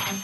Good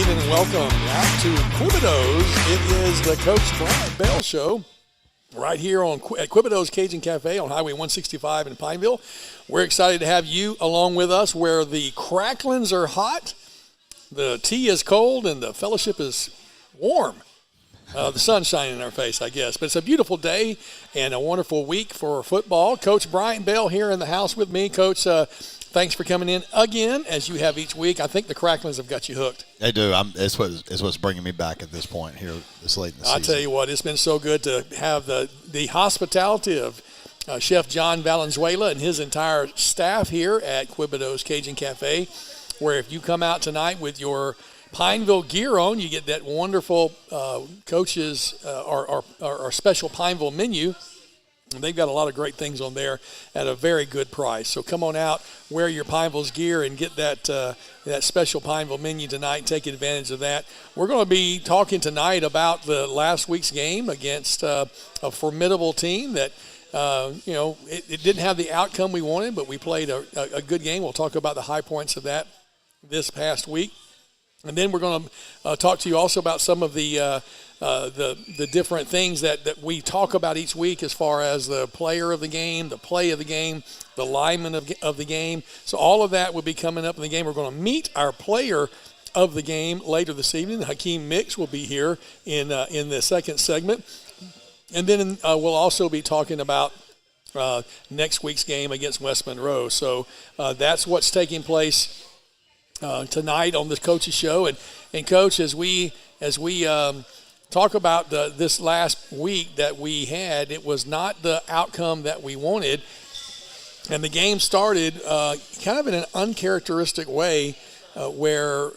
evening and welcome out to Quebedeaux. It is the Coach Bryant Bell Show right here at Quebedeaux Cajun Cafe on Highway 165 in Pineville. We're excited to have you along with us where the cracklings are hot, the tea is cold, and the fellowship is warm. The sun's shining in our face, I guess. But it's a beautiful day and a wonderful week for football. Coach Bryant Bell here in the house with me. Coach, thanks for coming in again, as you have each week. I think the cracklings have got you hooked. They do. It's what's bringing me back at this point here this late in the season. I'll tell you what, it's been so good to have the hospitality of Chef John Valenzuela and his entire staff here at Quebedeaux Cajun Cafe, where if you come out tonight with your Pineville gear on, you get that wonderful coaches our special Pineville menu. And they've got a lot of great things on there at a very good price. So come on out, wear your Pineville's gear, and get that special Pineville menu tonight. Take advantage of that. We're going to be talking tonight about the last week's game against a formidable team that, it didn't have the outcome we wanted, but we played a good game. We'll talk about the high points of that this past week. And then we're going to talk to you also about some of the different things that we talk about each week as far as the player of the game, the play of the game, the lineman of the game. So all of that will be coming up in the game. We're going to meet our player of the game later this evening. Hakeem Mix will be here in the second segment. And then we'll also be talking about next week's game against West Monroe. So that's what's taking place tonight on this Coach's Show. And Coach, as we talk about this last week that we had, it was not the outcome that we wanted. And the game started kind of in an uncharacteristic way where,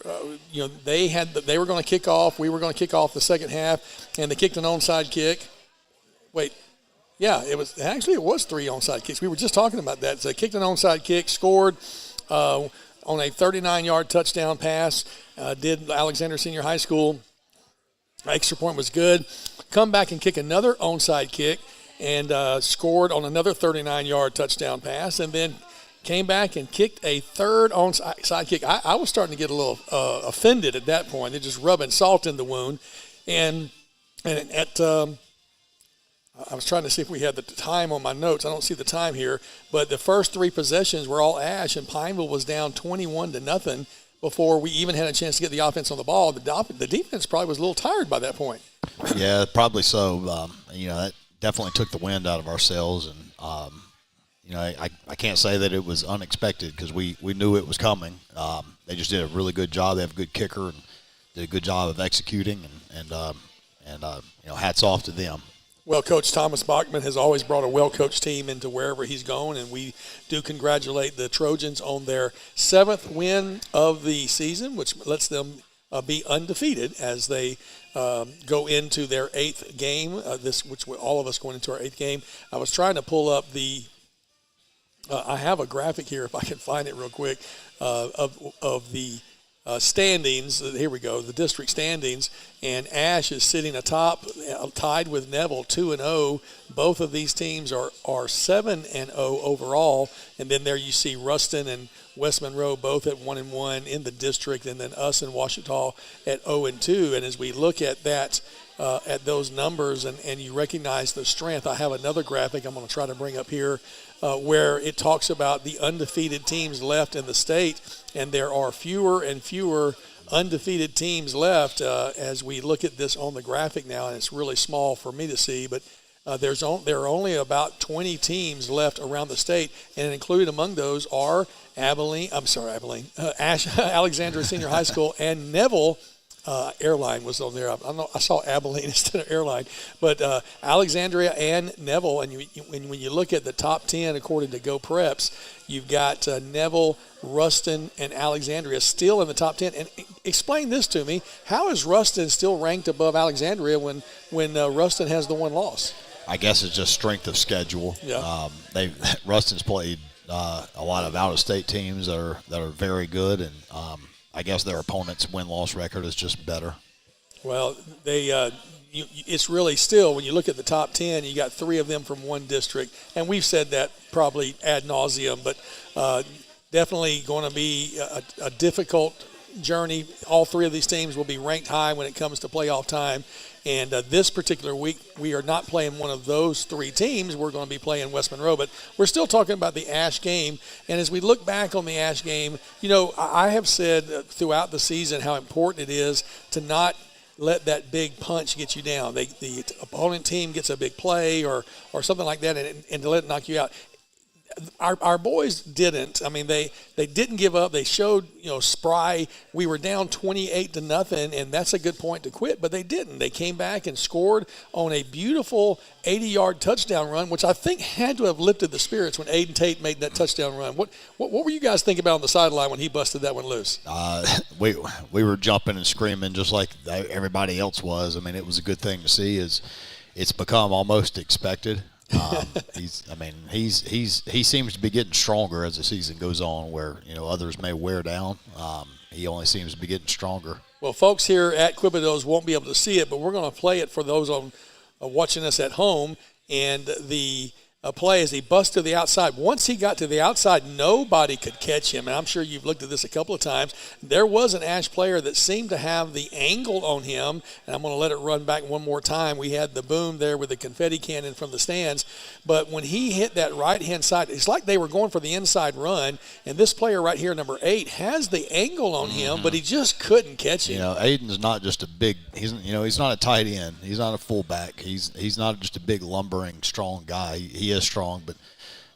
they were going to kick off. We were going to kick off the second half, and they kicked an onside kick. Wait. Yeah, it was 3 onside kicks. We were just talking about that. So they kicked an onside kick, scored on a 39-yard touchdown pass, did Alexander Senior High School. Extra point was good. Come back and kick another onside kick and scored on another 39-yard touchdown pass, and then came back and kicked a third onside kick. I was starting to get a little offended at that point. They're just rubbing salt in the wound. And I was trying to see if we had the time on my notes. I don't see the time here. But the first 3 possessions were all Ash, and Pineville was down 21-0 before we even had a chance to get the offense on the ball. The defense probably was a little tired by that point. Yeah, probably so. That definitely took the wind out of our sails. And, I can't say that it was unexpected because we knew it was coming. They just did a really good job. They have a good kicker and did a good job of executing. And hats off to them. Well, Coach Thomas Bachman has always brought a well-coached team into wherever he's gone, and we do congratulate the Trojans on their 7th win of the season, which lets them be undefeated as they go into their 8th game, which all of us going into our 8th game. I was trying to pull up I have a graphic here if I can find it real quick of the standings. Here we go, the district standings, and Ash is sitting atop, tied with Neville, 2-0. Both of these teams are 7-0 overall, and then there you see Ruston and West Monroe both at 1-1 in the district, and then us and Ouachita at 0-2. And as we look at that, at those numbers, and you recognize the strength, I have another graphic I'm going to try to bring up here where it talks about the undefeated teams left in the state, and there are fewer and fewer undefeated teams left as we look at this on the graphic now, and it's really small for me to see, but there are only about 20 teams left around the state, and included among those are Alexandria Senior High School and Neville Airline was on there. I saw Abilene instead of Airline, but Alexandria and Neville. And when you look at the top 10 according to Go Preps, you've got Neville, Ruston, and Alexandria still in the top 10. And explain this to me: how is Ruston still ranked above Alexandria when Ruston has the one loss? I guess it's just strength of schedule. Yeah. Ruston's played a lot of out-of-state teams that are very good, and I guess their opponent's win-loss record is just better. Well, it's really still, when you look at the top 10, you got 3 of them from one district, and we've said that probably ad nauseum, but definitely going to be a difficult journey. All 3 of these teams will be ranked high when it comes to playoff time. And this particular week, we are not playing one of those 3 teams. We're going to be playing West Monroe. But we're still talking about the Ash game. And as we look back on the Ash game, I have said throughout the season how important it is to not let that big punch get you down. The opponent team gets a big play or something like that, and to let it knock you out. Our boys didn't. I mean, they didn't give up. They showed, spry. We were down 28-0, and that's a good point to quit, but they didn't. They came back and scored on a beautiful 80-yard touchdown run, which I think had to have lifted the spirits when Aiden Tate made that touchdown run. What were you guys thinking about on the sideline when he busted that one loose? We were jumping and screaming just like everybody else was. I mean, it was a good thing to see. It's become almost expected. He seems to be getting stronger as the season goes on, where others may wear down. He only seems to be getting stronger. Well, folks here at Quebedeaux won't be able to see it, but we're going to play it for those watching us at home. And the play as he busts to the outside. Once he got to the outside, nobody could catch him. And I'm sure you've looked at this a couple of times. There was an Ash player that seemed to have the angle on him, and I'm going to let it run back one more time. We had the boom there with the confetti cannon from the stands. But when he hit that right-hand side, it's like they were going for the inside run, and this player right here, number 8, has the angle on him, but he just couldn't catch him. Aiden's not just a big – he's not a tight end. He's not a fullback. He's not just a big, lumbering, strong guy. He is strong, but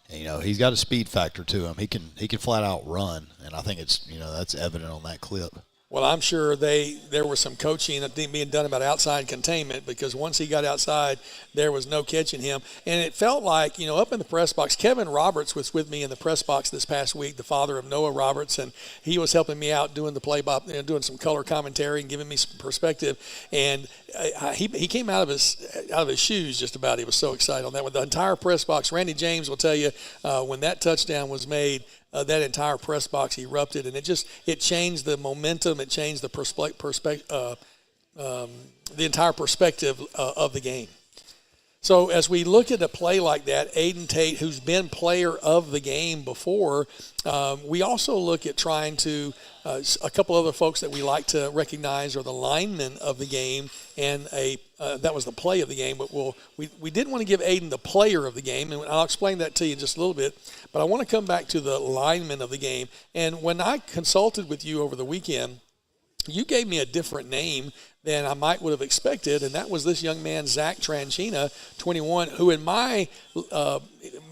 he's got a speed factor to him. He can flat out run, and I think it's that's evident on that clip. Well, I'm sure there was some coaching being done about outside containment, because once he got outside, there was no catching him. And it felt like, up in the press box, Kevin Roberts was with me in the press box this past week, the father of Noah Roberts, and he was helping me out doing the play-by, doing some color commentary and giving me some perspective. And he came out of his shoes just about. He was so excited on that one. The entire press box, Randy James will tell you, when that touchdown was made, that entire press box erupted, and it changed the momentum. It changed the the entire perspective of the game. So as we look at a play like that, Aiden Tate, who's been player of the game before, we also look at trying to a couple other folks that we like to recognize are the linemen of the game, and that was the play of the game. But we didn't want to give Aiden the player of the game, and I'll explain that to you in just a little bit. But I want to come back to the linemen of the game. And when I consulted with you over the weekend, you gave me a different name than I might would have expected, and that was this young man, Zach Tranchina, 21, who in my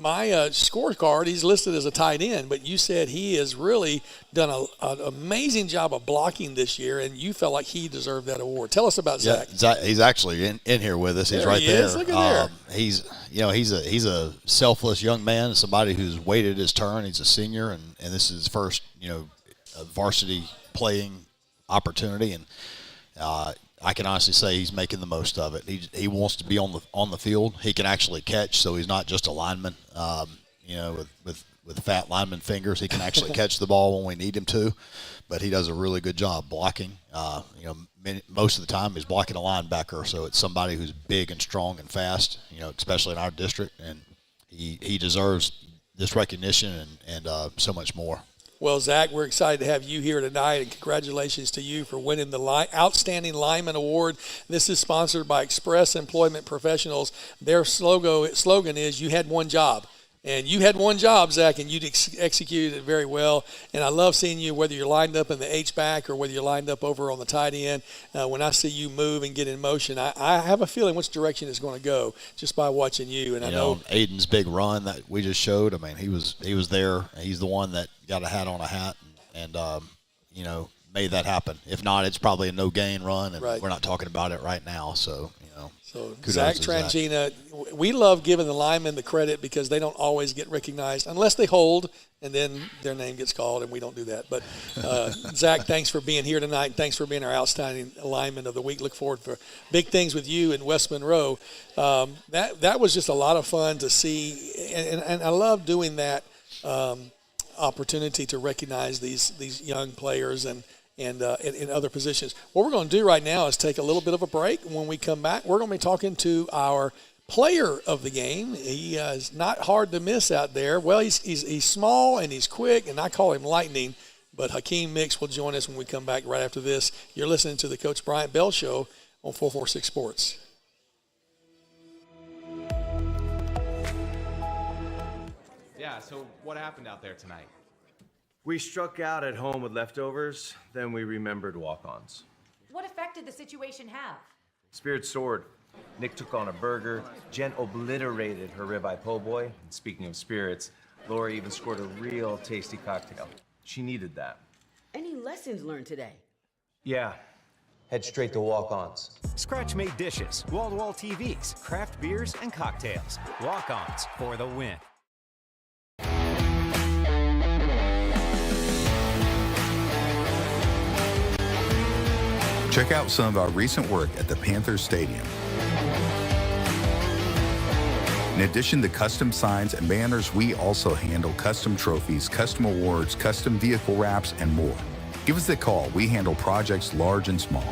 scorecard, he's listed as a tight end, but you said he has really done an amazing job of blocking this year, and you felt like he deserved that award. Tell us about Zach. He's actually in here with us. He's right there. Look at there. He's a selfless young man, somebody who's waited his turn. He's a senior, and this is his first varsity playing opportunity, and I can honestly say he's making the most of it. He wants to be on the field. He can actually catch, so he's not just a lineman. With fat lineman fingers, he can actually catch the ball when we need him to. But he does a really good job blocking. Most of the time he's blocking a linebacker, so it's somebody who's big and strong and fast. Especially in our district, and he deserves this recognition and so much more. Well, Zach, we're excited to have you here tonight, and congratulations to you for winning the Outstanding Lineman Award. This is sponsored by Express Employment Professionals. Their slogan is, "You had one job." And you had one job, Zach, and you executed it very well. And I love seeing you, whether you're lined up in the H-back or whether you're lined up over on the tight end. When I see you move and get in motion, I have a feeling which direction it's going to go just by watching you. And I know Aiden's big run that we just showed. I mean, he was there. He's the one that got a hat on a hat and made that happen. If not, it's probably a no-gain run, and We're not talking about it right now. So, So Zach Trangina, we love giving the linemen the credit because they don't always get recognized unless they hold, and then their name gets called, and we don't do that. But Zach, thanks for being here tonight. Thanks for being our outstanding lineman of the week. Look forward for big things with you in West Monroe. That was just a lot of fun to see, and I love doing that opportunity to recognize these young players and in other positions. What we're going to do right now is take a little bit of a break. When we come back, we're going to be talking to our player of the game. He is not hard to miss out there. Well, he's small and he's quick, and I call him lightning. But Hakeem Mix will join us when we come back right after this. You're listening to the Coach Bryant Bell Show on 446 Sports. Yeah, so what happened out there tonight? We struck out at home with leftovers, then we remembered walk-ons. What effect did the situation have? Spirit soared. Nick took on a burger. Jen obliterated her ribeye po' boy. And speaking of spirits, Laura even scored a real tasty cocktail. She needed that. Any lessons learned today? Yeah. Head straight to walk-ons. Scratch-made dishes, wall-to-wall TVs, craft beers, and cocktails. Walk-ons for the win. Check out some of our recent work at the Panthers Stadium. In addition to custom signs and banners, we also handle custom trophies, custom awards, custom vehicle wraps, and more. Give us a call. We handle projects large and small.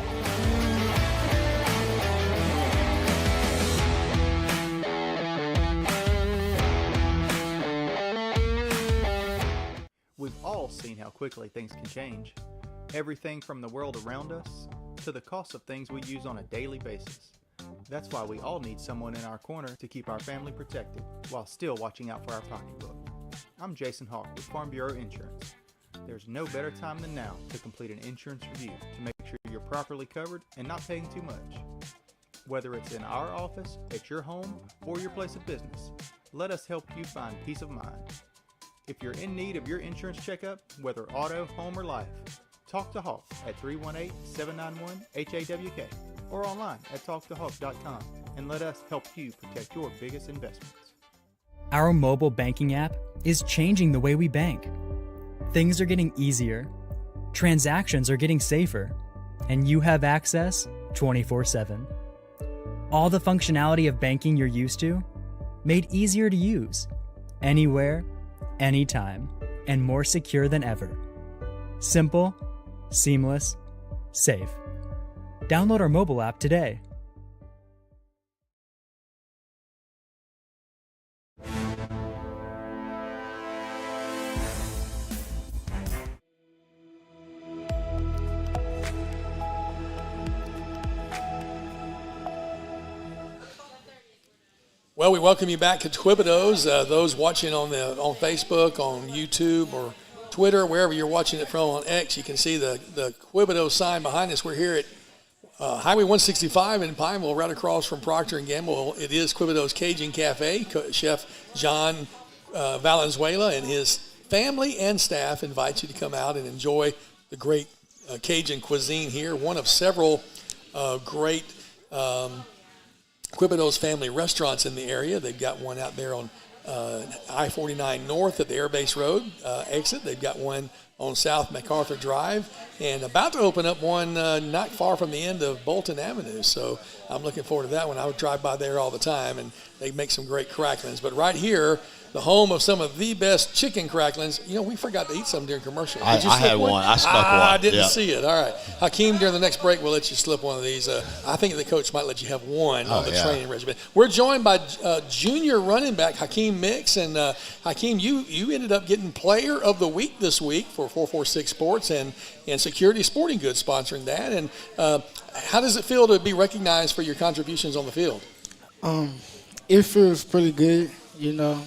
We've all seen how quickly things can change. Everything from the world around us to the cost of things we use on a daily basis. That's why we all need someone in our corner to keep our family protected while still watching out for our pocketbook. I'm Jason Hawk with Farm Bureau Insurance. There's no better time than now to complete an insurance review to make sure you're properly covered and not paying too much. Whether it's in our office, at your home, or your place of business, let us help you find peace of mind. If you're in need of your insurance checkup, whether auto, home, or life, talk to Hawk at 318-791-HAWK or online at talktohawk.com and let us help you protect your biggest investments. Our mobile banking app is changing the way we bank. Things are getting easier, transactions are getting safer, and you have access 24/7. All the functionality of banking you're used to, made easier to use, anywhere, anytime, and more secure than ever. Simple, seamless, safe. Download our mobile app today. Well, we welcome you back to Quebedeaux. Those watching on Facebook, on YouTube, or Twitter, wherever you're watching it from, on X, you can see the Quebedeaux sign behind us. We're here at Highway 165 in Pineville, right across from Procter & Gamble. It is Quebedeaux's Cajun Cafe. Chef John Valenzuela and his family and staff invite you to come out and enjoy the great Cajun cuisine here. One of several great Quebedeaux's family restaurants in the area. They've got one out there on I-49 North at the Air Base Road exit. They've got one on South MacArthur Drive, and about to open up one not far from the end of Bolton Avenue. So I'm looking forward to that one. I would drive by there all the time, and they make some great cracklings. But right here, the home of some of the best chicken cracklings. You know, we forgot to eat some during commercial. I had one. I snuck one. I didn't see it. All right. Hakeem, during the next break, we'll let you slip one of these. I think the coach might let you have one on the training regimen. We're joined by junior running back Hakeem Mix. And, Hakeem, you ended up getting Player of the Week this week for 446 Sports and Security Sporting Goods sponsoring that. And how does it feel to be recognized for your contributions on the field? It feels pretty good, you know.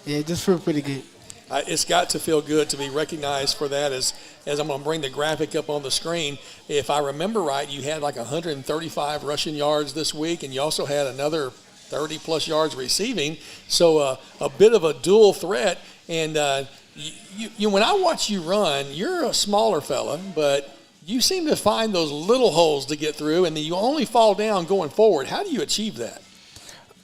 It just feels pretty good. It's got to feel good to be recognized for that. As I'm going to bring the graphic up on the screen, if I remember right, you had like 135 rushing yards this week, and you also had another 30-plus yards receiving. So a bit of a dual threat. And you, when I watch you run, you're a smaller fella, but you seem to find those little holes to get through, and then you only fall down going forward. How do you achieve that?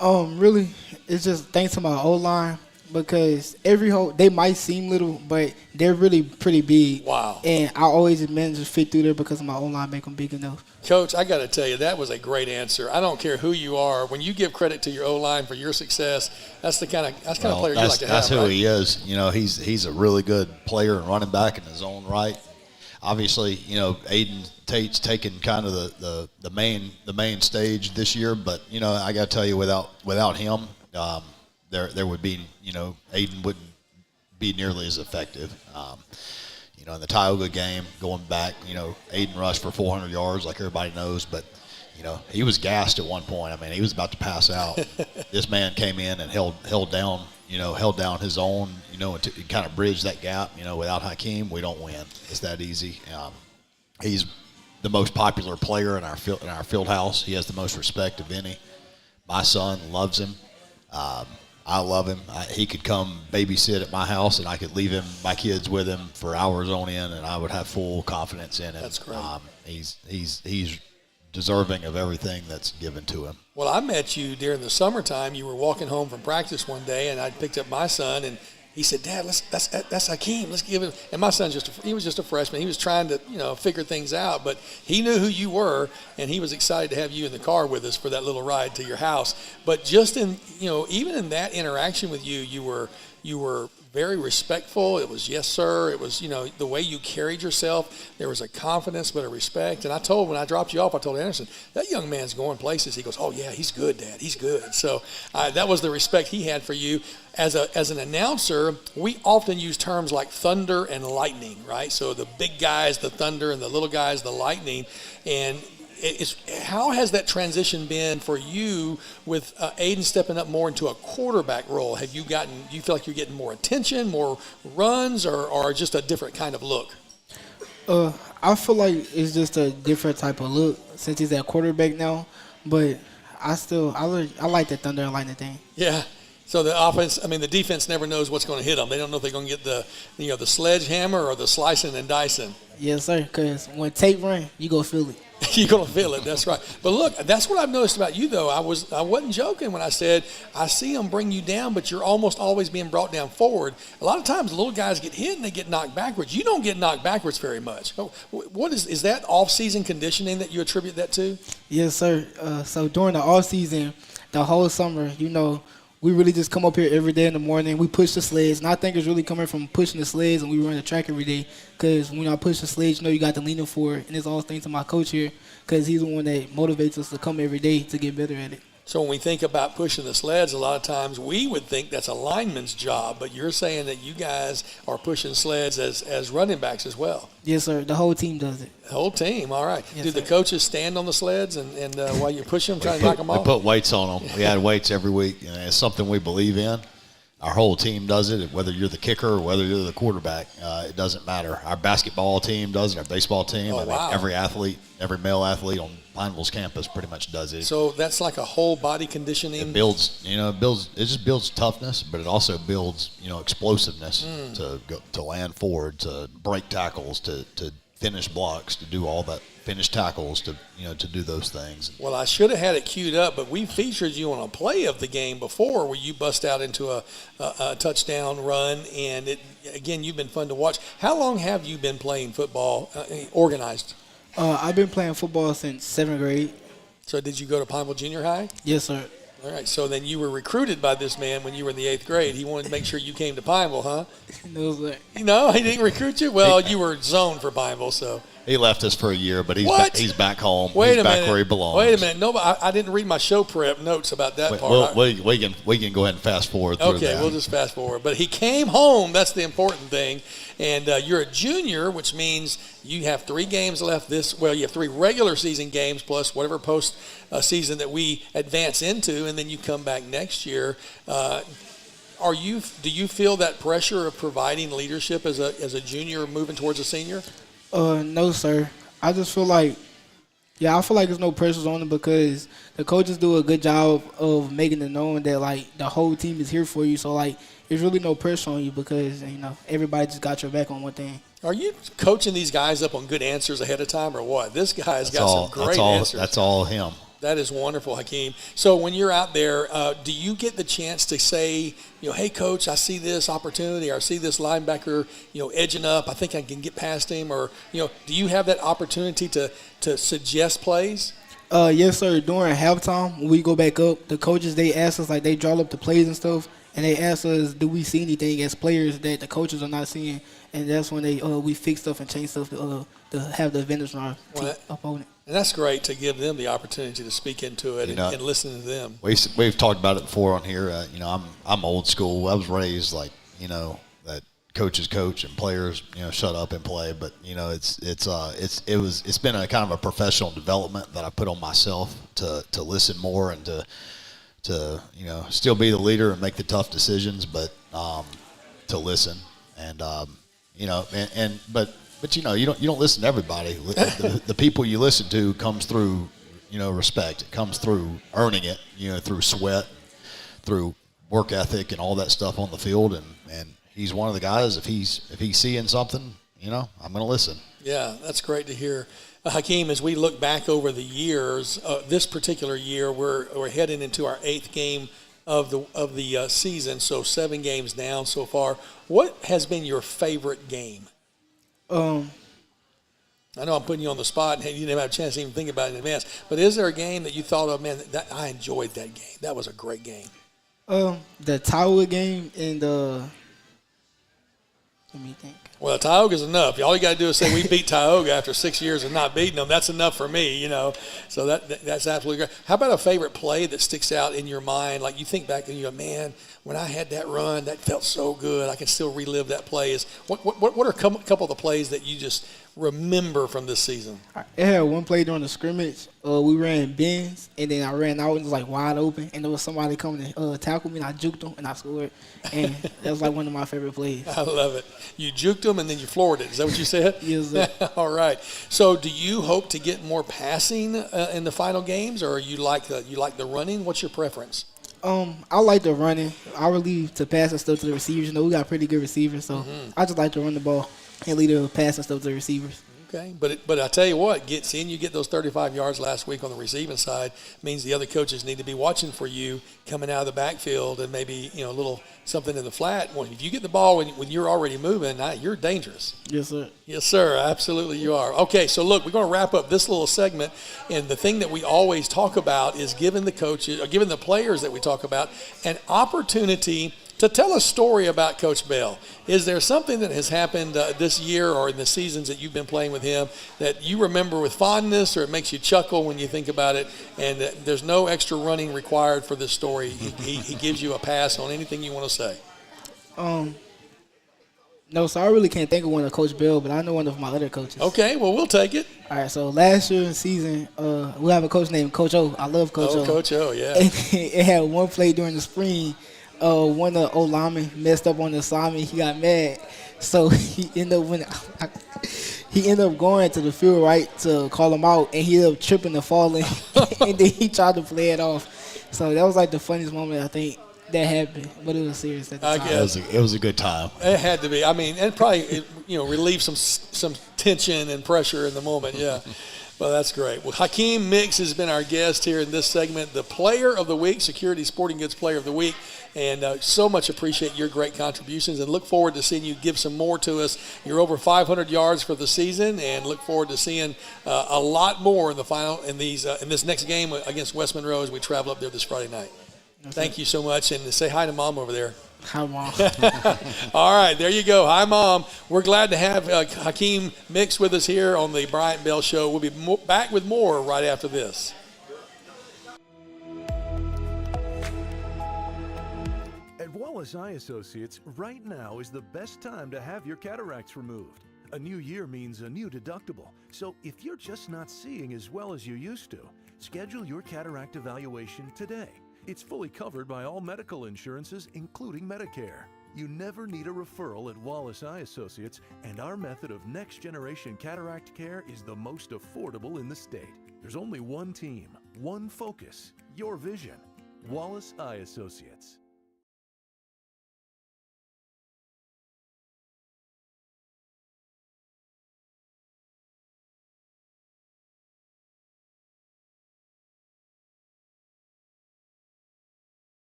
Really, it's just thanks to my O-line, because every hole, they might seem little, but they're really pretty big. Wow. And I always manage to fit through there because my O-line make them big enough. Coach, I got to tell you, that was a great answer. I don't care who you are. When you give credit to your O-line for your success, that's the kind of player you like to have. That's who right? he is. You know, he's a really good player and running back in his own right. Obviously, you know, Aiden Tate's taken kind of the main stage this year, but you know, I got to tell you, without him, there would be, you know, Aiden wouldn't be nearly as effective. You know, in the Tioga game, going back, you know, Aiden rushed for 400 yards, like everybody knows, but you know, he was gassed at one point. I mean, he was about to pass out. This man came in and held down his own, you know, and kind of bridged that gap. You know, without Hakeem, we don't win. It's that easy. He's the most popular player in our field house. He has the most respect of any. My son loves him. I love him. He could come babysit at my house, and I could leave my kids with him for hours on end, and I would have full confidence in him. That's great. He's deserving of everything that's given to him. Well, I met you during the summertime. You were walking home from practice one day, and I picked up my son, and he said, "Dad, that's Hakeem. Let's give him." And my son he was just a freshman. He was trying to, you know, figure things out, but he knew who you were, and he was excited to have you in the car with us for that little ride to your house. But just in, you know, even in that interaction with you, you were very respectful. It was yes, sir. It was, you know, the way you carried yourself. There was a confidence, but a respect. And when I dropped you off, I told Anderson, that young man's going places. He goes, "Oh, yeah, he's good, Dad. He's good." So that was the respect he had for you. As an announcer, we often use terms like thunder and lightning, right? So the big guys, the thunder, and the little guys, the lightning. And how has that transition been for you with Aiden stepping up more into a quarterback role? Do you feel like you're getting more attention, more runs, or just a different kind of look? I feel like it's just a different type of look since he's at quarterback now, but I like the thunder and lightning thing. Yeah. So the defense never knows what's going to hit them. They don't know if they're going to get the sledgehammer or the slicing and dicing. Yes, sir, because when tape run, you go feel it. You're going to feel it. That's right. But look, that's what I've noticed about you, though. I wasn't joking when I said I see them bring you down, but you're almost always being brought down forward. A lot of times little guys get hit and they get knocked backwards. You don't get knocked backwards very much. What is that off-season conditioning that you attribute that to? Yes, sir. So during the off-season, the whole summer, you know, we really just come up here every day in the morning. We push the sleds, and I think it's really coming from pushing the sleds, and we run the track every day. Because when I push the sleds, you know, you got to lean for it, and it's all thanks to my coach here, because he's the one that motivates us to come every day to get better at it. So when we think about pushing the sleds, a lot of times we would think that's a lineman's job, but you're saying that you guys are pushing sleds as running backs as well. Yes, sir. The whole team does it. The whole team, all right. Yes, Do the coaches stand on the sleds and while you push them, trying to knock them off? We put weights on them. We had weights every week, and it's something we believe in. Our whole team does it, whether you're the kicker or whether you're the quarterback. It doesn't matter. Our basketball team does it, our baseball team. Wow. Every male athlete on Pineville's campus pretty much does it. So that's like a whole body conditioning. It just builds toughness, but it also builds, you know, explosiveness to land forward, to break tackles, to finish blocks, to do all that, finish tackles, to do those things. Well, I should have had it queued up, but we featured you on a play of the game before where you bust out into a touchdown run, and again, you've been fun to watch. How long have you been playing football organized? I've been playing football since 7th grade. So did you go to Pineville Junior High? Yes, sir. All right, so then you were recruited by this man when you were in the 8th grade. He wanted to make sure you came to Pineville, huh? No, sir. No, he didn't recruit you? Well, you were zoned for Pineville, so. He left us for a year, but he's back home. Wait he's a back minute. where he belongs. Wait a minute. No, I didn't read my show prep notes about that part. We can go ahead and fast forward through that. Okay, we'll just fast forward. But he came home. That's the important thing. And you're a junior, which means you have 3 games left you have 3 regular season games plus whatever post season that we advance into, and then you come back next year. Do you feel that pressure of providing leadership as a junior moving towards a senior? No, sir. I just feel like, I feel like there's no pressures on them because the coaches do a good job of making it known that, like, the whole team is here for you. So, like, there's really no pressure on you because, everybody just got your back on one thing. Are you coaching these guys up on good answers ahead of time or what? This guy's got some great answers. That's all him. That is wonderful, Hakeem. So when you're out there, do you get the chance to say, hey, Coach, I see this opportunity, or I see this linebacker, edging up. I think I can get past him. Or, do you have that opportunity to suggest plays? Yes, sir. During halftime, when we go back up, the coaches, they ask us, like, they draw up the plays and stuff, and they ask us, do we see anything as players that the coaches are not seeing? And that's when we fix stuff and change stuff to have the advantage on our opponent. And that's great to give them the opportunity to speak into it and listen to them. We've talked about it before on here. I'm old school. I was raised like that coaches coach and players shut up and play. But it's been a kind of a professional development that I put on myself to listen more and to still be the leader and make the tough decisions, but to listen But you don't listen to everybody. The people you listen to comes through, respect. It comes through earning it, through sweat, through work ethic, and all that stuff on the field. And he's one of the guys. If he's seeing something, I'm going to listen. Yeah, that's great to hear. Hakeem, as we look back over the years, this particular year, we're heading into our 8th game of the season. So 7 games down so far. What has been your favorite game? I know I'm putting you on the spot and you didn't have a chance to even think about it in advance, but is there a game that you thought of, man, that I enjoyed that game? That was a great game. The Tioga game and let me think. Well, Tioga's enough. All you got to do is say we beat Tioga after 6 years of not beating them. That's enough for me, So that's absolutely great. How about a favorite play that sticks out in your mind? Like you think back and you go, man, when I had that run, that felt so good. I can still relive that play. What are a couple of the plays that you just remember from this season? I had one play during the scrimmage. We ran bends, and then I ran out and it was like wide open, and there was somebody coming to tackle me, and I juked him, and I scored. And that was like one of my favorite plays. I love it. You juked him, and then you floored it. Is that what you said? Yes, sir. All right. So do you hope to get more passing in the final games, or you like the running? What's your preference? I like the running. I really to pass and stuff to the receivers. We got pretty good receivers, so I just like to run the ball and lead the pass and stuff to the receivers. Okay, but I tell you what, seeing you get those 35 yards last week on the receiving side means the other coaches need to be watching for you coming out of the backfield and maybe a little something in the flat. Well, if you get the ball when you're already moving, you're dangerous. Yes, sir. Yes, sir. Absolutely, you are. Okay, so look, we're going to wrap up this little segment, and the thing that we always talk about is giving the coaches, or giving the players that we talk about, an opportunity to tell a story about Coach Bell. Is there something that has happened this year or in the seasons that you've been playing with him that you remember with fondness, or it makes you chuckle when you think about it, and there's no extra running required for this story? He gives you a pass on anything you want to say. No, so I really can't think of one of Coach Bell, but I know one of my other coaches. Okay, well, we'll take it. All right, so last year in the season, we have a coach named Coach O. I love Coach O. Oh, Coach O, yeah. And it had one play during the spring. One of the linemen messed up on the assignment. He got mad, so he ended up going to the field right to call him out, and he ended up tripping and falling, and then he tried to play it off. So that was like the funniest moment I think that happened, but it was serious at the time. guess. It was a good time. It had to be. I mean, and probably, relieve some tension and pressure in the moment, yeah. Well, that's great. Well, Hakeem Mix has been our guest here in this segment, the Player of the Week, Security Sporting Goods Player of the Week, and so much appreciate your great contributions and look forward to seeing you give some more to us. You're over 500 yards for the season, and look forward to seeing a lot more in the final in this next game against West Monroe as we travel up there this Friday night. Thank you so much, and say hi to Mom over there. Hi, Mom. All right, there you go. Hi, Mom. We're glad to have Hakeem Mix with us here on the Bryant Bell Show. We'll be back with more right after this. At Wallace Eye Associates, right now is the best time to have your cataracts removed. A new year means a new deductible. So if you're just not seeing as well as you used to, schedule your cataract evaluation today. It's fully covered by all medical insurances, including Medicare. You never need a referral at Wallace Eye Associates, and our method of next-generation cataract care is the most affordable in the state. There's only one team, one focus, your vision. Wallace Eye Associates.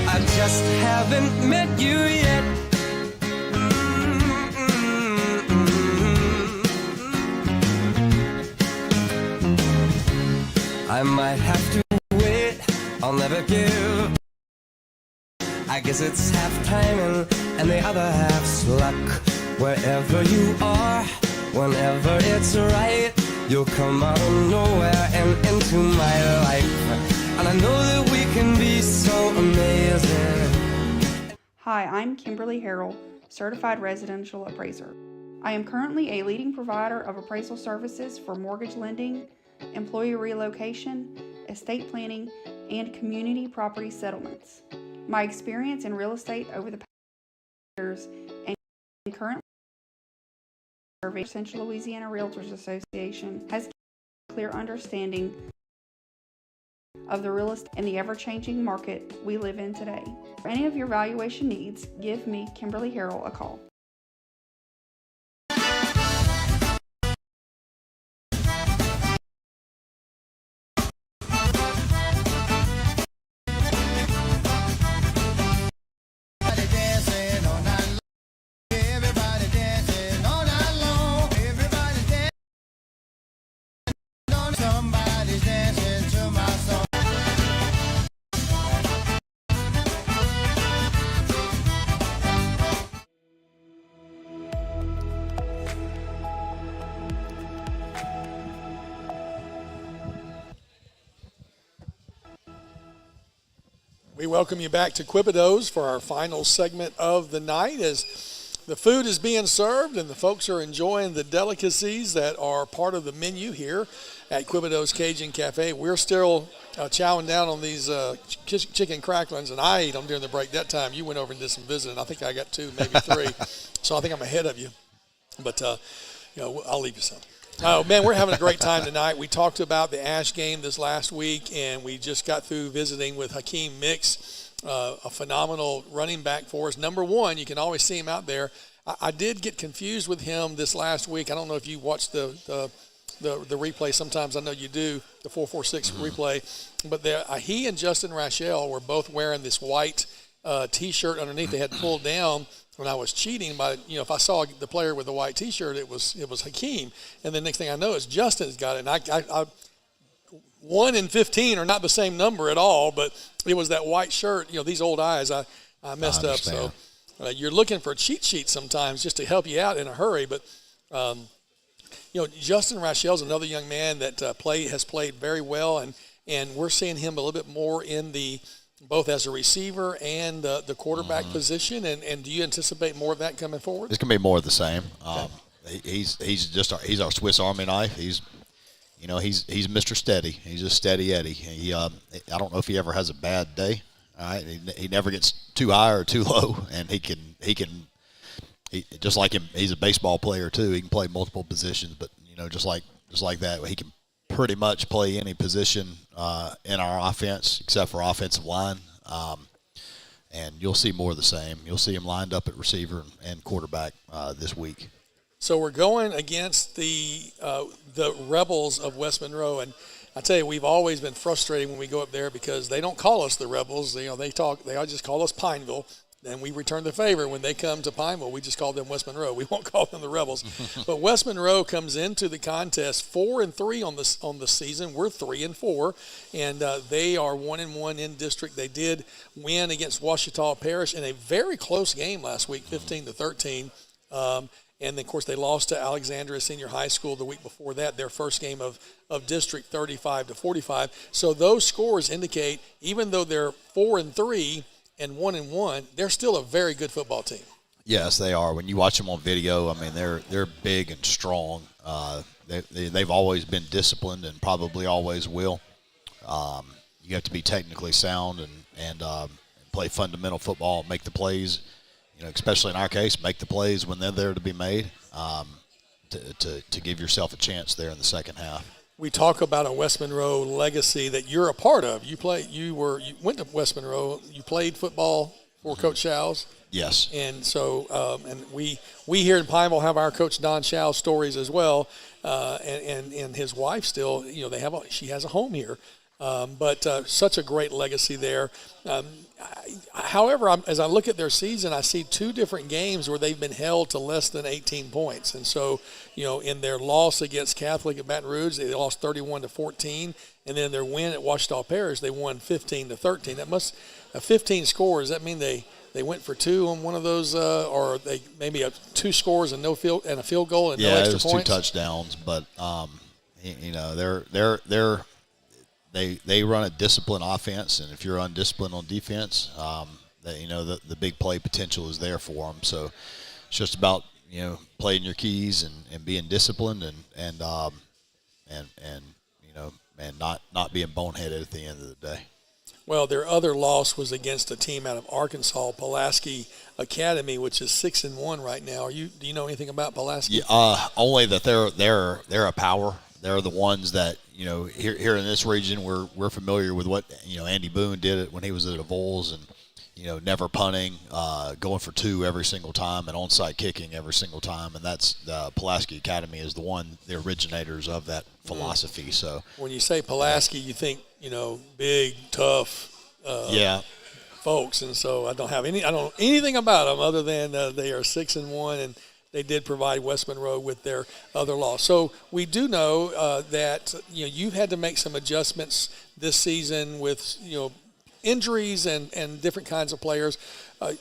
I just haven't met you yet. I might have to wait, I'll never give. I guess it's half timing and the other half's luck. Wherever you are, whenever it's right, you'll come out of nowhere and into my life. And I know that we can be so amazing. Hi, I'm Kimberly Harrell, Certified Residential Appraiser. I am currently a leading provider of appraisal services for mortgage lending, employee relocation, estate planning, and community property settlements. My experience in real estate over the past years and currently serving Central Louisiana Realtors Association has given me a clear understanding of the real estate and the ever-changing market we live in today. For any of your valuation needs, give me, Kimberly Harrell, a call. We welcome you back to Quebedeaux for our final segment of the night as the food is being served and the folks are enjoying the delicacies that are part of the menu here at Quebedeaux Cajun Cafe. We're still chowing down on these chicken cracklings, and I ate them during the break that time. You went over and did some visiting. I think I got 2, maybe 3. So I think I'm ahead of you. But, I'll leave you some. Oh, man, we're having a great time tonight. We talked about the Ash game this last week, and we just got through visiting with Hakeem Mix, a phenomenal running back for us. Number 1, you can always see him out there. I did get confused with him this last week. I don't know if you watched the replay. Sometimes I know you do, the 446 replay. But he and Justin Rachel were both wearing this white T-shirt underneath. They had pulled down. When I was cheating, if I saw the player with the white T-shirt, it was Hakeem, and the next thing I know is Justin's got it. And I 1 and 15 are not the same number at all, but it was that white shirt. These old eyes, I messed up. So you're looking for a cheat sheet sometimes just to help you out in a hurry. But Justin Rachel's another young man that has played very well, and we're seeing him a little bit more in both as a receiver and the quarterback position, and do you anticipate more of that coming forward? It's going to be more of the same. He's our Swiss Army knife. He's Mr. Steady. He's a steady Eddie. I don't know if he ever has a bad day. All right, he never gets too high or too low, and he can just like him. He's a baseball player too. He can play multiple positions, but just like that, he can pretty much play any position in our offense except for offensive line. And you'll see more of the same. You'll see them lined up at receiver and quarterback this week. So we're going against the Rebels of West Monroe, and I tell you, we've always been frustrated when we go up there because they don't call us the Rebels. They all just call us Pineville, and we return the favor when they come to Pineville. We just call them West Monroe. We won't call them the Rebels. But West Monroe comes into the contest 4-3 on the season. We're 3-4, and they are 1-1 in district. They did win against Ouachita Parish in a very close game last week, 15-13. And, of course, they lost to Alexandria Senior High School the week before that, their first game of district, 35-45. So those scores indicate, even though they're 4-3 and 1-1, they're still a very good football team. Yes, they are. When you watch them on video, I mean, they're big and strong. They've always been disciplined and probably always will. You have to be technically sound and play fundamental football, make the plays. Especially in our case, make the plays when they're there to be made to give yourself a chance there in the second half. We talk about a West Monroe legacy that you're a part of. You went to West Monroe. You played football for Coach Show's. Yes. And so, and we here in Pineville have our Coach Don Show's stories as well. And his wife still, she has a home here. But such a great legacy there. However, as I look at their season, I see two different games where they've been held to less than 18 points. And so, in their loss against Catholic at Baton Rouge, they lost 31-14. And then their win at Ouachita Parish, they won 15-13. That must 15 scores. Does that mean they went for two on one of those, or they maybe 2 scores and a field goal and no extra points? Yeah, it was 2 touchdowns, but They run a disciplined offense, and if you're undisciplined on defense, the big play potential is there for them. So it's just about playing your keys and being disciplined and not being boneheaded at the end of the day. Well, their other loss was against a team out of Arkansas, Pulaski Academy, which is 6-1 right now. Do you know anything about Pulaski? Yeah, only that they're a power. They're the ones that, here in this region, we're familiar with what, Andy Boone did it when he was at the Vols and, never punting, going for 2 every single time and onside kicking every single time. And that's the Pulaski Academy is the originators of that philosophy. So when you say Pulaski, you think, big, tough folks. And so I don't know anything about them other than they are 6-1 and they did provide West Monroe with their other loss. So we do know that you've had to make some adjustments this season with injuries and different kinds of players. I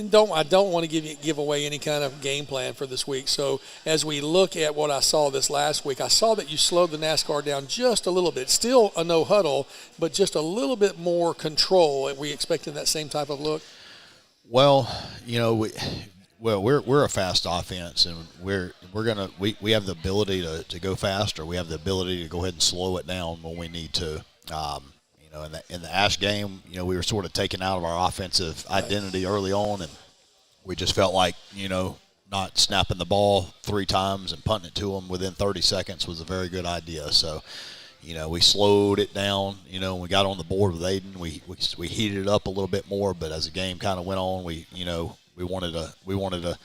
don't want to give away any kind of game plan for this week. So as we look at what I saw this last week, I saw that you slowed the NASCAR down just a little bit. Still a no huddle, but just a little bit more control. Are we expecting that same type of look? Well, we're a fast offense, and we have the ability to go fast, or we have the ability to go ahead and slow it down when we need to. In the Ash game, we were sort of taken out of our offensive identity early on, and we just felt like not snapping the ball 3 times and punting it to them within 30 seconds was a very good idea. So, we slowed it down. When we got on the board with Aiden, we heated it up a little bit more. But as the game kind of went on, we wanted to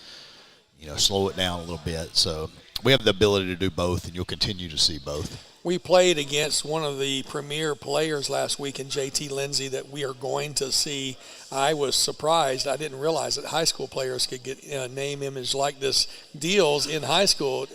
slow it down a little bit. So we have the ability to do both, and you'll continue to see both. We played against one of the premier players last week in JT Lindsay that we are going to see. I was surprised. I didn't realize that high school players could get name, image, likeness deals in high school.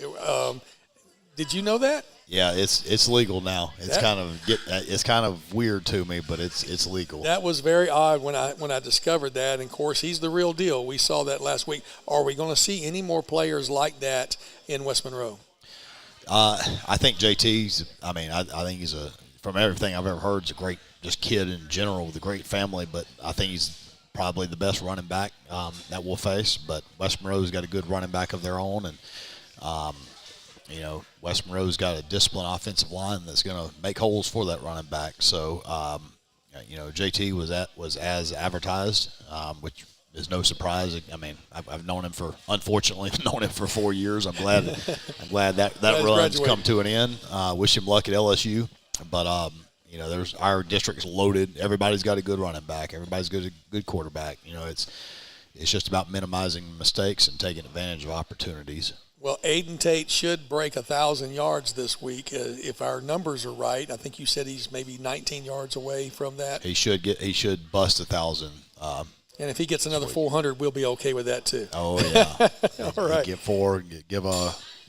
Did you know that? Yeah, it's legal now. It's kind of weird to me, but it's legal. That was very odd when I discovered that. And of course, he's the real deal. We saw that last week. Are we going to see any more players like that in West Monroe? I think JT's. I think he's from everything I've ever heard, is a great just kid in general with a great family. But I think he's probably the best running back that we'll face. But West Monroe's got a good running back of their own, and West Monroe's got a disciplined offensive line that's going to make holes for that running back. So, JT was as advertised, which is no surprise. I mean, I've known him unfortunately known him for 4 years. I'm glad that run's come to an end. Wish him luck at LSU, but our district's loaded. Everybody's got a good running back. Everybody's got a good quarterback. It's just about minimizing mistakes and taking advantage of opportunities. Well, Aiden Tate should break 1,000 yards this week if our numbers are right. I think you said he's maybe 19 yards away from that. He should bust 1,000. And if he gets another 400, we'll be okay with that too. Oh yeah. All right. Get 4.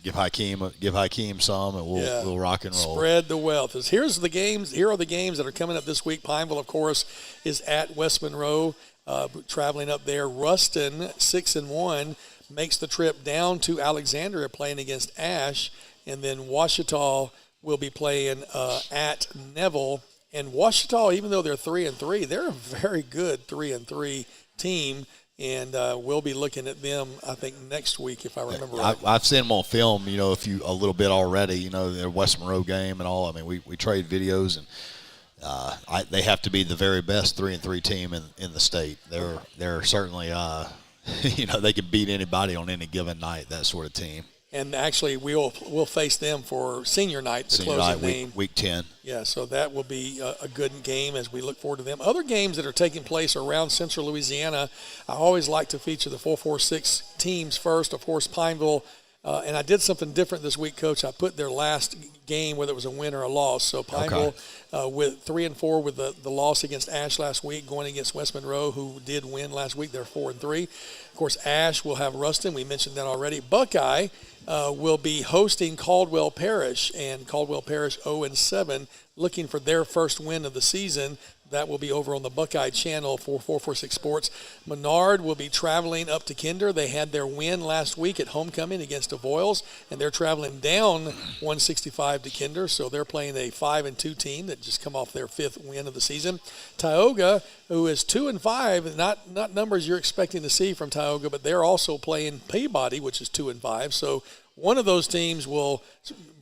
Give Hakeem some, and we'll rock and roll. Spread the wealth. Here are the games that are coming up this week. Pineville, of course, is at West Monroe, traveling up there. Ruston, 6-1, makes the trip down to Alexandria, playing against Ash, and then Ouachita will be playing at Neville. And Ouachita, even though they're 3-3, they're a very good 3-3 team. And we'll be looking at them, I think, next week, if I remember right. I've seen them on film, a little bit already, their West Monroe game and all. I mean, we trade videos, and they have to be the very best 3-3 team in the state. They're certainly, they can beat anybody on any given night, that sort of team. And actually, we'll face them for senior night, the closing game. Week 10. Yeah, so that will be a good game as we look forward to them. Other games that are taking place around Central Louisiana, I always like to feature the 446 teams first. Of course, Pineville, and I did something different this week, Coach. I put their last game, whether it was a win or a loss. So Pineville with 3-4 with the loss against Ash last week, going against West Monroe, who did win last week. They're 4-3. Of course, Ash will have Ruston. We mentioned that already. Buckeye will be hosting Caldwell Parish, and Caldwell Parish 0-7, looking for their first win of the season. That will be over on the Buckeye channel for 446 Sports. Menard will be traveling up to Kinder. They had their win last week at homecoming against Avoyles, and they're traveling down 165 to Kinder, so they're playing a 5-2 team that just come off their 5th win of the season. Tioga, who is 2-5, not numbers you're expecting to see from Tioga, but they're also playing Peabody, which is 2-5, so one of those teams will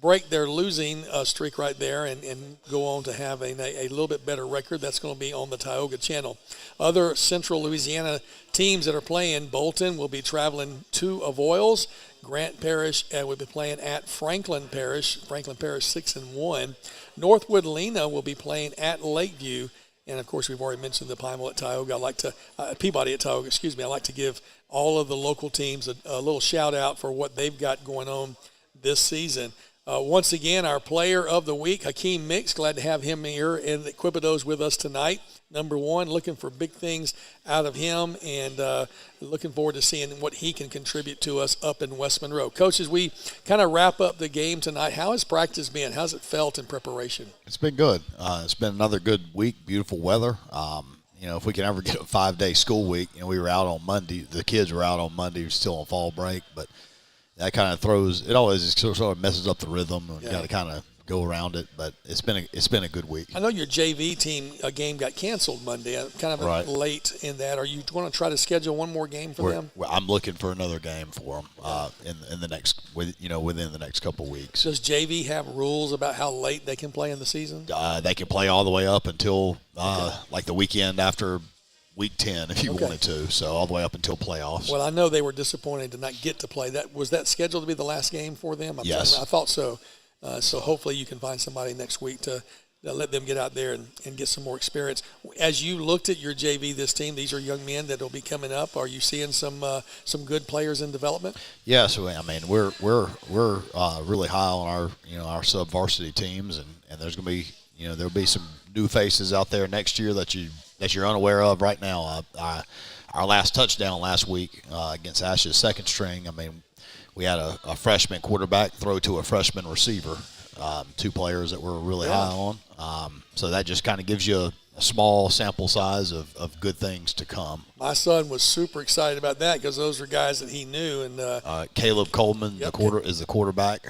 break their losing streak right there and go on to have a little bit better record. That's going to be on the Tioga channel. Other Central Louisiana teams that are playing, Bolton will be traveling to Avoyles. Grant Parish will be playing at Franklin Parish. Franklin Parish 6-1. Northwood Lena will be playing at Lakeview. And, of course, we've already mentioned the Pineville at Tioga. Peabody at Tioga, excuse me. I like to give all of the local teams a little shout-out for what they've got going on this season. Once again, our player of the week, Hakeem Mix. Glad to have him here in the Quebedeaux with us tonight. Number one, looking for big things out of him, and looking forward to seeing what he can contribute to us up in West Monroe. Coach, as we kind of wrap up the game tonight, how has practice been? How's it felt in preparation? It's been good. It's been another good week, beautiful weather. If we can ever get a 5-day school week, we were out on Monday. The kids were out on Monday, we're still on fall break, but that kind of throws – it always sort of messes up the rhythm. You got to kind of go around it, but it's been a good week. I know your JV team game got canceled Monday, kind of late in that. Are you going to try to schedule one more game for them? I'm looking for another game for them in the next within the next couple of weeks. Does JV have rules about how late they can play in the season? They can play all the way up until like the weekend after Week 10 if you wanted to, so all the way up until playoffs. Well, I know they were disappointed to not get to play. Was that scheduled to be the last game for them? Yes. I thought so. So hopefully you can find somebody next week to let them get out there and get some more experience. As you looked at your JV, this team, these are young men that will be coming up. Are you seeing some good players in development? Yeah, so I mean we're really high on our sub varsity teams, and there's going to be there'll be some new faces out there next year that you're unaware of right now. Our last touchdown last week against Ash's second string, I mean, we had a freshman quarterback throw to a freshman receiver, 2 players that we're really high on. So that just kind of gives you a small sample size of good things to come. My son was super excited about that because those are guys that he knew. And Caleb Coleman, is the quarterback.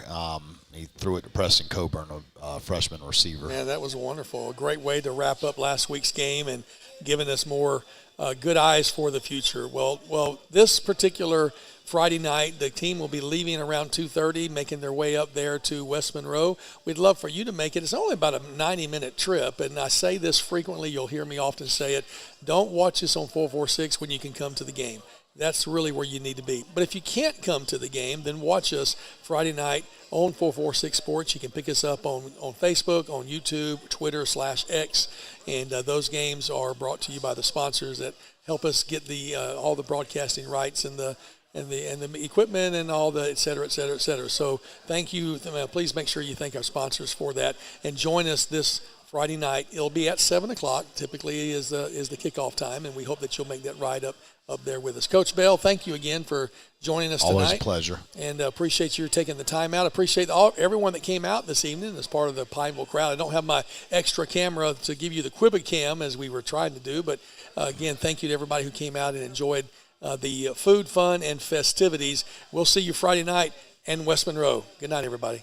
He threw it to Preston Coburn, a freshman receiver. Man, that was wonderful. A great way to wrap up last week's game and giving us more good eyes for the future. Well, this particular Friday night. The team will be leaving around 2:30, making their way up there to West Monroe. We'd love for you to make it. It's only about a 90-minute trip, and I say this frequently. You'll hear me often say it. Don't watch this on 446 when you can come to the game. That's really where you need to be. But if you can't come to the game, then watch us Friday night on 446 Sports. You can pick us up on Facebook, on YouTube, Twitter/X, and those games are brought to you by the sponsors that help us get the all the broadcasting rights and the equipment and all the et cetera, et cetera, et cetera. So thank you. Please make sure you thank our sponsors for that, and join us this Friday night. It'll be at 7 o'clock. Typically is the kickoff time, and we hope that you'll make that ride up there with us. Coach Bell, thank you again for joining us tonight. Always a pleasure. And appreciate you taking the time out. Appreciate everyone that came out this evening as part of the Pineville crowd. I don't have my extra camera to give you the Quebedeaux cam as we were trying to do, but again, thank you to everybody who came out and enjoyed the food, fun, and festivities. We'll see you Friday night in West Monroe. Good night, everybody.